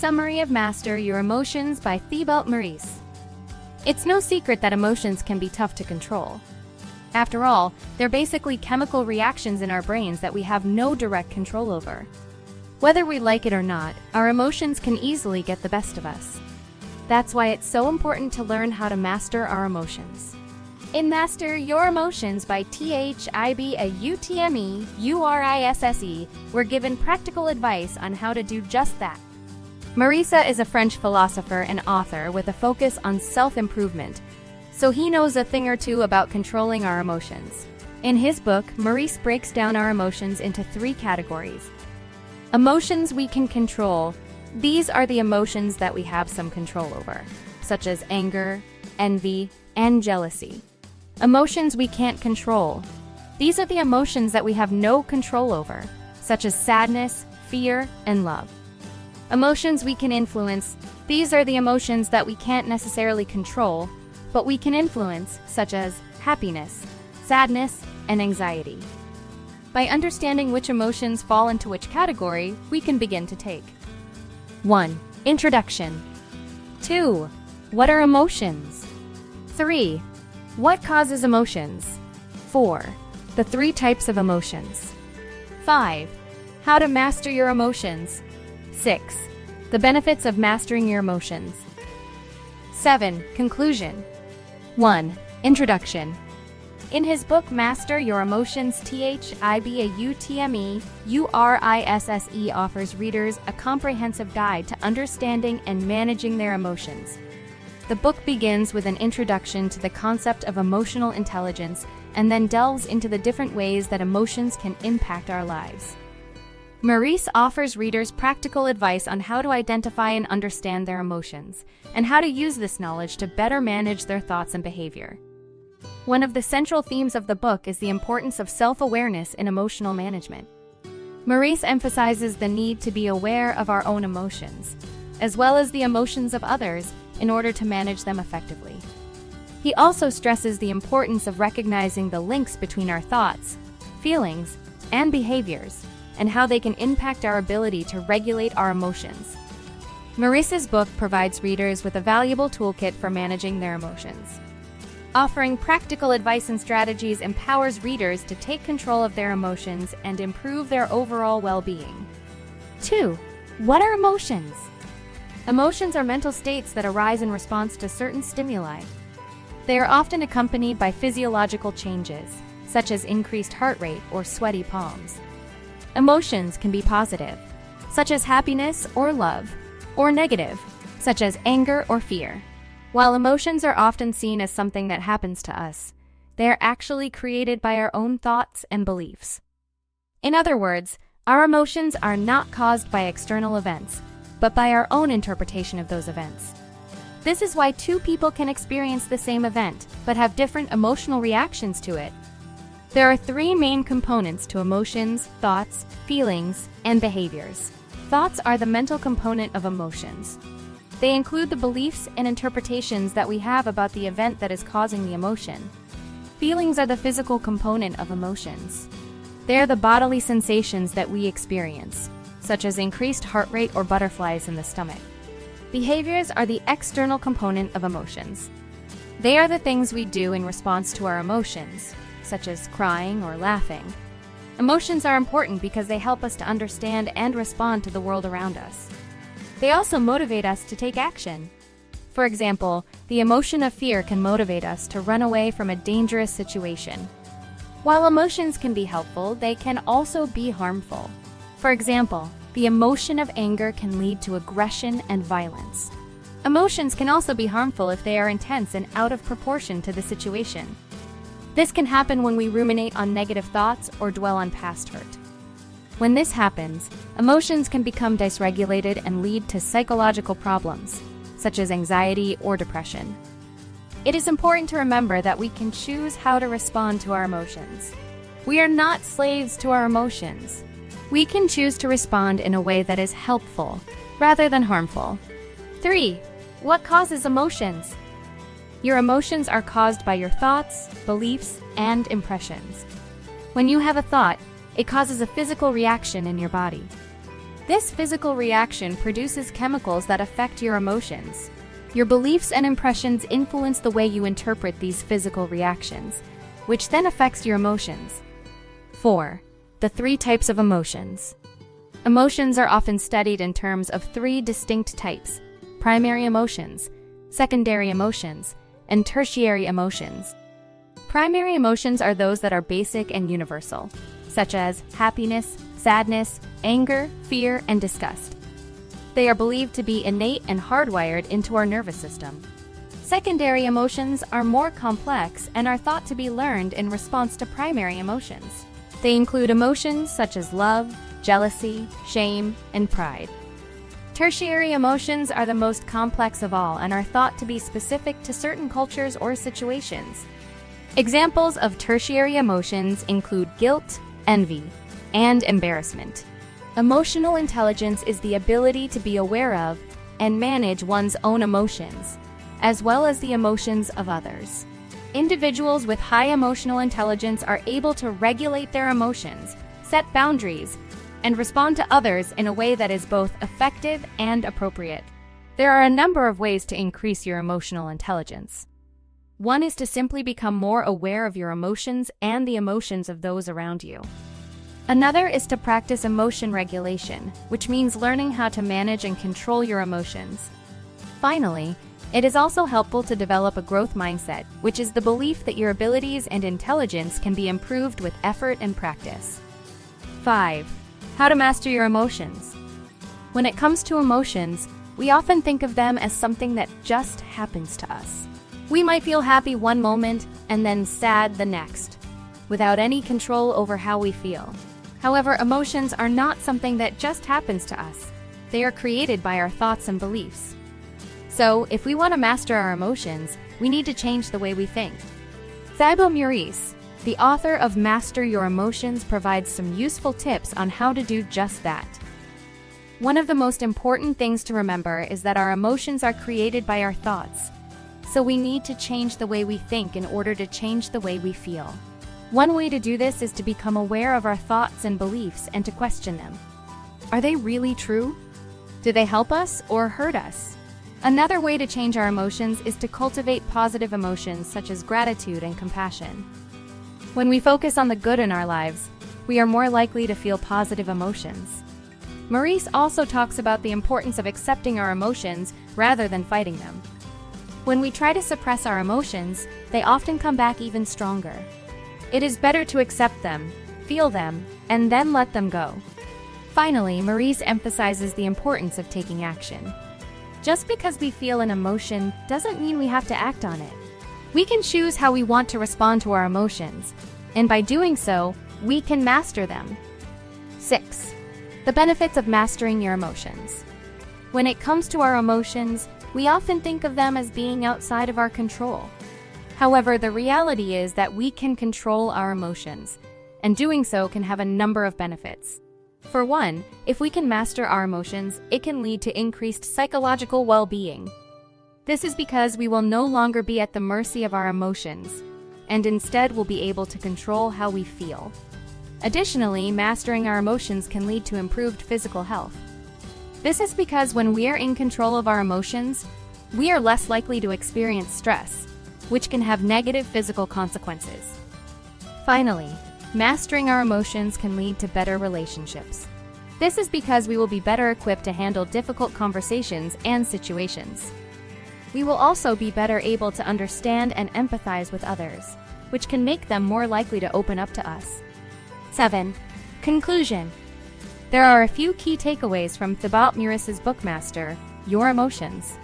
Summary of Master Your Emotions by Thibault Maurice. It's no secret that emotions can be tough to control. After all, they're basically chemical reactions in our brains that we have no direct control over. Whether we like it or not, our emotions can easily get the best of us. That's why it's so important to learn how to master our emotions. In Master Your Emotions by Thibault Maurice, we're given practical advice on how to do just that. Maurice is a French philosopher and author with a focus on self-improvement, so he knows a thing or two about controlling our emotions. In his book, Maurice breaks down our emotions into 3 categories. Emotions we can control. These are the emotions that we have some control over, such as anger, envy, and jealousy. Emotions we can't control. These are the emotions that we have no control over, such as sadness, fear, and love. Emotions we can influence. These are the emotions that we can't necessarily control, but we can influence, such as happiness, sadness, and anxiety. By understanding which emotions fall into which category, we can begin to take. 1. Introduction. 2. What are emotions? 3. What causes emotions? 4. The 3 types of emotions. 5. How to master your emotions. 6. The benefits of mastering your emotions. 7. Conclusion. 1. Introduction. In his book Master Your Emotions, Thibault offers readers a comprehensive guide to understanding and managing their emotions. The book begins with an introduction to the concept of emotional intelligence and then delves into the different ways that emotions can impact our lives. Maurice offers readers practical advice on how to identify and understand their emotions, and how to use this knowledge to better manage their thoughts and behavior. One of the central themes of the book is the importance of self-awareness in emotional management. Maurice emphasizes the need to be aware of our own emotions, as well as the emotions of others, in order to manage them effectively. He also stresses the importance of recognizing the links between our thoughts, feelings, and behaviors, and how they can impact our ability to regulate our emotions. Maurice's book provides readers with a valuable toolkit for managing their emotions. Offering practical advice and strategies empowers readers to take control of their emotions and improve their overall well-being. 2. What are emotions? Emotions are mental states that arise in response to certain stimuli. They are often accompanied by physiological changes, such as increased heart rate or sweaty palms. Emotions can be positive, such as happiness or love, or negative, such as anger or fear. While emotions are often seen as something that happens to us, they are actually created by our own thoughts and beliefs. In other words, our emotions are not caused by external events, but by our own interpretation of those events. This is why 2 people can experience the same event, but have different emotional reactions to it. There are 3 main components to emotions, thoughts, feelings, and behaviors. Thoughts are the mental component of emotions. They include the beliefs and interpretations that we have about the event that is causing the emotion. Feelings are the physical component of emotions. They are the bodily sensations that we experience, such as increased heart rate or butterflies in the stomach. Behaviors are the external component of emotions. They are the things we do in response to our emotions, such as crying or laughing. Emotions are important because they help us to understand and respond to the world around us. They also motivate us to take action. For example, the emotion of fear can motivate us to run away from a dangerous situation. While emotions can be helpful, they can also be harmful. For example, the emotion of anger can lead to aggression and violence. Emotions can also be harmful if they are intense and out of proportion to the situation. This can happen when we ruminate on negative thoughts or dwell on past hurt. When this happens, emotions can become dysregulated and lead to psychological problems, such as anxiety or depression. It is important to remember that we can choose how to respond to our emotions. We are not slaves to our emotions. We can choose to respond in a way that is helpful, rather than harmful. 3. What causes emotions? Your emotions are caused by your thoughts, beliefs, and impressions. When you have a thought, it causes a physical reaction in your body. This physical reaction produces chemicals that affect your emotions. Your beliefs and impressions influence the way you interpret these physical reactions, which then affects your emotions. 4. The 3 types of emotions. Emotions are often studied in terms of 3 distinct types: primary emotions, secondary emotions, and tertiary emotions. Primary emotions are those that are basic and universal, such as happiness, sadness, anger, fear, and disgust. They are believed to be innate and hardwired into our nervous system. Secondary emotions are more complex and are thought to be learned in response to primary emotions. They include emotions such as love, jealousy, shame, and pride. Tertiary emotions are the most complex of all and are thought to be specific to certain cultures or situations. Examples of tertiary emotions include guilt, envy, and embarrassment. Emotional intelligence is the ability to be aware of and manage one's own emotions, as well as the emotions of others. Individuals with high emotional intelligence are able to regulate their emotions, set boundaries, and respond to others in a way that is both effective and appropriate. There are a number of ways to increase your emotional intelligence. One is to simply become more aware of your emotions and the emotions of those around you. Another is to practice emotion regulation, which means learning how to manage and control your emotions. Finally, it is also helpful to develop a growth mindset, which is the belief that your abilities and intelligence can be improved with effort and practice. 5. How to master your emotions. When it comes to emotions, we often think of them as something that just happens to us. We might feel happy one moment and then sad the next, without any control over how we feel. However, emotions are not something that just happens to us. They are created by our thoughts and beliefs. So, if we want to master our emotions, we need to change the way we think. Thibaut Maurice, the author of Master Your Emotions, provides some useful tips on how to do just that. One of the most important things to remember is that our emotions are created by our thoughts. So we need to change the way we think in order to change the way we feel. One way to do this is to become aware of our thoughts and beliefs and to question them. Are they really true? Do they help us or hurt us? Another way to change our emotions is to cultivate positive emotions such as gratitude and compassion. When we focus on the good in our lives, we are more likely to feel positive emotions. Maurice also talks about the importance of accepting our emotions rather than fighting them. When we try to suppress our emotions, they often come back even stronger. It is better to accept them, feel them, and then let them go. Finally, Maurice emphasizes the importance of taking action. Just because we feel an emotion doesn't mean we have to act on it. We can choose how we want to respond to our emotions, and by doing so, we can master them. 6. The benefits of mastering your emotions. When it comes to our emotions, we often think of them as being outside of our control. However, the reality is that we can control our emotions, and doing so can have a number of benefits. For one, if we can master our emotions, it can lead to increased psychological well-being. This is because we will no longer be at the mercy of our emotions, and instead will be able to control how we feel. Additionally, mastering our emotions can lead to improved physical health. This is because when we are in control of our emotions, we are less likely to experience stress, which can have negative physical consequences. Finally, mastering our emotions can lead to better relationships. This is because we will be better equipped to handle difficult conversations and situations. We will also be better able to understand and empathize with others, which can make them more likely to open up to us. 7. Conclusion. There are a few key takeaways from Thibaut Maurice's book Master Your Emotions.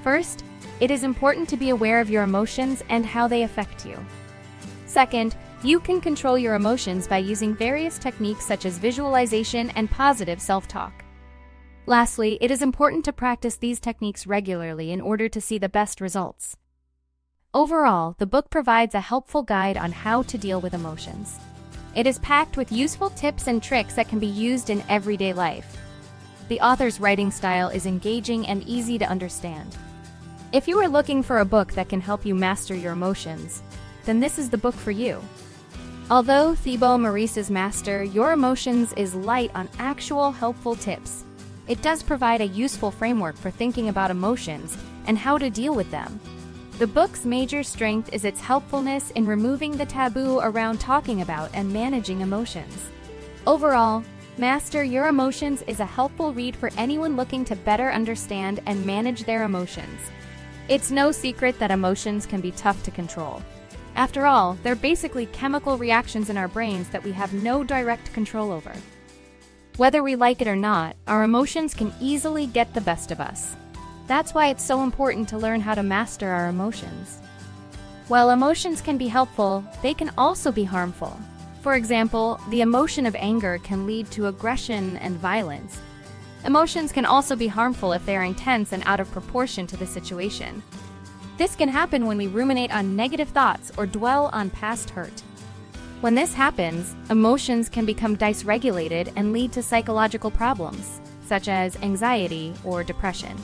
First, it is important to be aware of your emotions and how they affect you. Second, you can control your emotions by using various techniques such as visualization and positive self-talk. Lastly, it is important to practice these techniques regularly in order to see the best results. Overall, the book provides a helpful guide on how to deal with emotions. It is packed with useful tips and tricks that can be used in everyday life. The author's writing style is engaging and easy to understand. If you are looking for a book that can help you master your emotions, then this is the book for you. Although Thibaut Maurice's Master Your Emotions is light on actual helpful tips, it does provide a useful framework for thinking about emotions and how to deal with them. The book's major strength is its helpfulness in removing the taboo around talking about and managing emotions. Overall, Master Your Emotions is a helpful read for anyone looking to better understand and manage their emotions. It's no secret that emotions can be tough to control. After all, they're basically chemical reactions in our brains that we have no direct control over. Whether we like it or not, our emotions can easily get the best of us. That's why it's so important to learn how to master our emotions. While emotions can be helpful, they can also be harmful. For example, the emotion of anger can lead to aggression and violence. Emotions can also be harmful if they are intense and out of proportion to the situation. This can happen when we ruminate on negative thoughts or dwell on past hurt. When this happens, emotions can become dysregulated and lead to psychological problems, such as anxiety or depression.